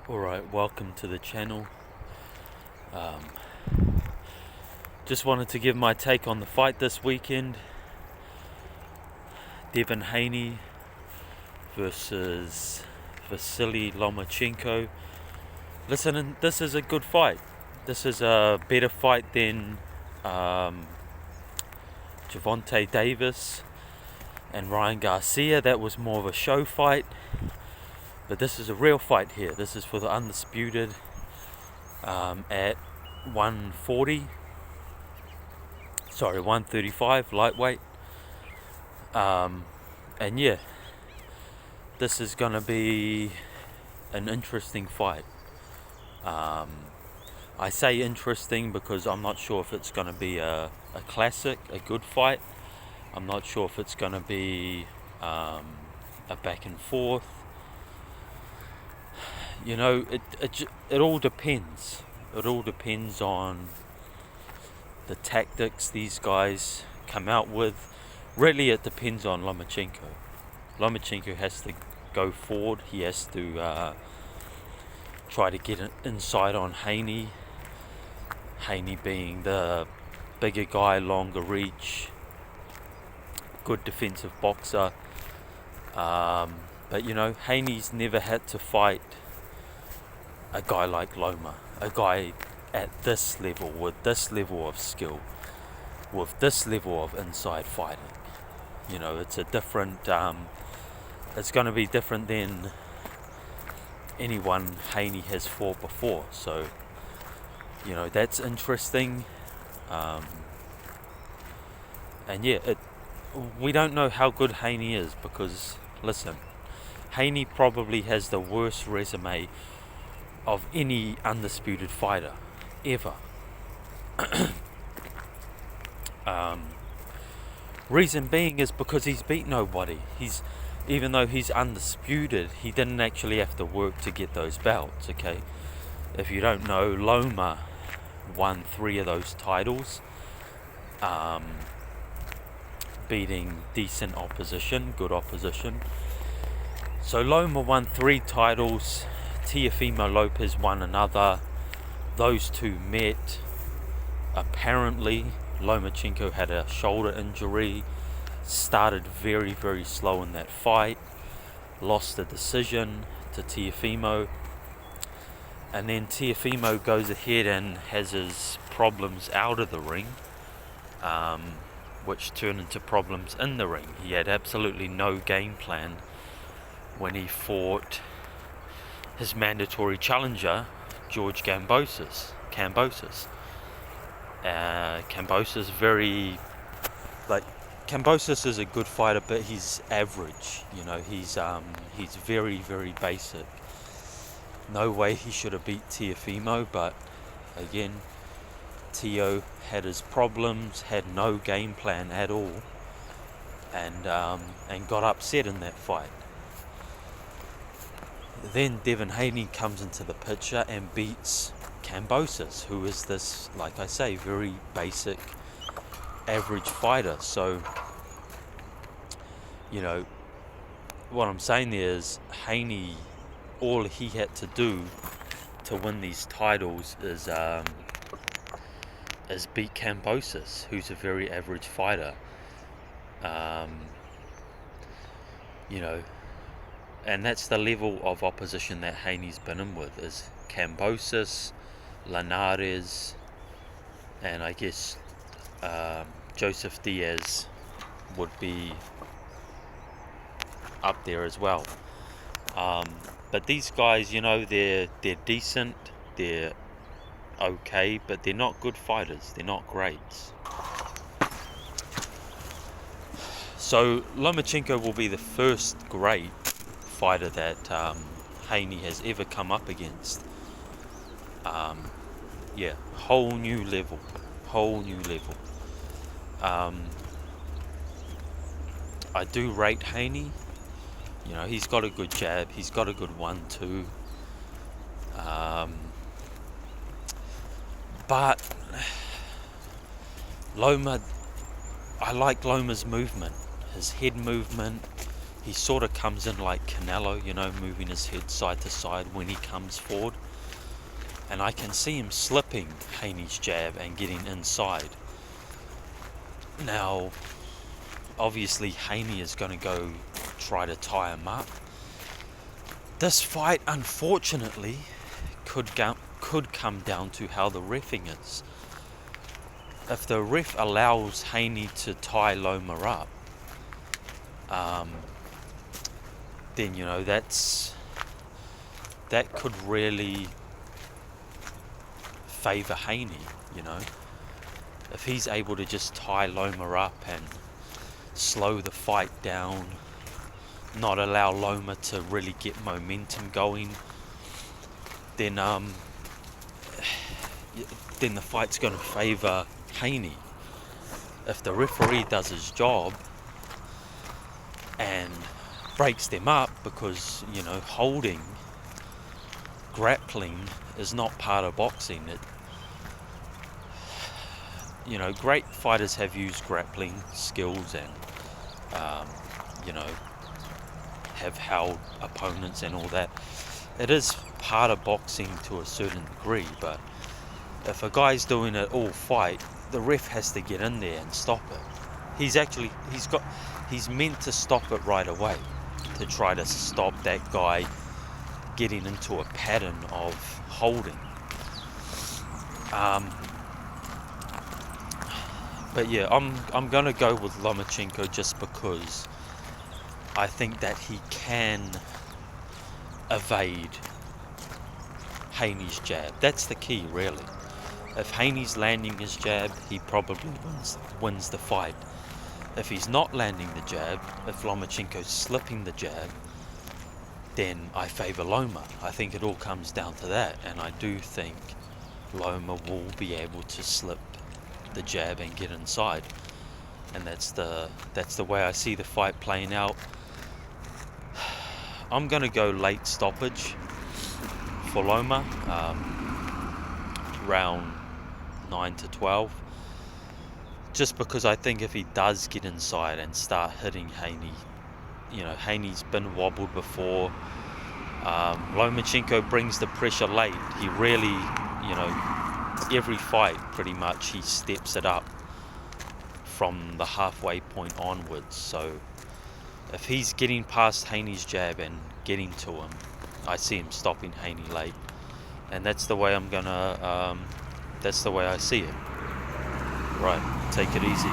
Alright, welcome to the channel. Just wanted to give my take on the fight this weekend. Devin Haney versus Vasily Lomachenko. Listen, this is a good fight. This is a better fight than Gervonta Davis and Ryan Garcia. That was more of a show fight. But this is a real fight here. This is for the undisputed at 135 lightweight. And yeah, this is gonna be an interesting fight. I say interesting because I'm not sure if it's gonna be a classic, a good fight. I'm not sure if it's gonna be a back and forth. You know, it all depends. It all depends on the tactics these guys come out with. Really, it depends on Lomachenko. Lomachenko has to go forward. He has to try to get an inside on Haney. Haney being the bigger guy, longer reach, good defensive boxer. But you know, Haney's never had to fight a guy like Loma, a guy at this level, with this level of skill, with this level of inside fighting. You know, it's a different, it's going to be different than anyone Haney has fought before. So, you know, that's interesting. And yeah, we don't know how good Haney is because, listen, Haney probably has the worst resume of any undisputed fighter ever. Reason being is because he's beat nobody. Even though he's undisputed, he didn't actually have to work to get those belts. Okay, if you don't know, Loma won 3 of those titles, beating decent opposition, good opposition. So Loma won 3 titles. Teofimo Lopez won another. Those two met. Apparently, Lomachenko had a shoulder injury, started very, very slow in that fight, lost the decision to Teofimo, and then Teofimo goes ahead and has his problems out of the ring, which turned into problems in the ring. He had absolutely no game plan when he fought his mandatory challenger, George Kambosos. Kambosos Kambosos is a good fighter, but he's average. You know, he's very, very basic. No way he should have beat Teofimo, but again, Teo had his problems, had no game plan at all, and got upset in that fight. Then Devin Haney comes into the picture and beats Kambosos, who is this, like I say, very basic, average fighter. So, you know, what I'm saying there is Haney, all he had to do to win these titles is beat Kambosos, who's a very average fighter. You know, and that's the level of opposition that Haney's been in with, is Kambosos, Linares, and I guess Joseph Diaz would be up there as well. But these guys, you know, they're decent, they're okay, but they're not good fighters, they're not greats. So Lomachenko will be the first great fighter that Haney has ever come up against. Yeah, whole new level. I do rate Haney. You know, he's got a good jab, he's got a good 1-2. But Loma, I like Loma's movement, his head movement. he sort of comes in like Canelo, you know, moving his head side to side when he comes forward. And I can see him slipping Haney's jab and getting inside. Now, obviously Haney is going to go try to tie him up. This fight, unfortunately, could come down to how the reffing is. If the ref allows Haney to tie Loma up, then, you know, that could really favour Haney, you know. If he's able to just tie Loma up and slow the fight down, not allow Loma to really get momentum going, then the fight's going to favour Haney. If the referee does his job and breaks them up, because, you know, holding, grappling is not part of boxing. You know, great fighters have used grappling skills and you know, have held opponents and all that. It is part of boxing to a certain degree, but if a guy's doing it all fight, the ref has to get in there and stop it. He's meant to stop it right away, to try to stop that guy getting into a pattern of holding. But yeah, I'm gonna go with Lomachenko just because I think that he can evade Haney's jab. That's the key, really. If Haney's landing his jab, he probably wins the fight. If he's not landing the jab, if Lomachenko's slipping the jab, then I favour Loma. I think it all comes down to that, and I do think Loma will be able to slip the jab and get inside, and that's the way I see the fight playing out. I'm gonna go late stoppage for Loma, round 9 to 12, just because I think if he does get inside and start hitting Haney, you know, Haney's been wobbled before. Lomachenko brings the pressure late. He really, you know, every fight pretty much he steps it up from the halfway point onwards. So if he's getting past Haney's jab and getting to him, I see him stopping Haney late, and that's the way that's the way I see it. Right, take it easy.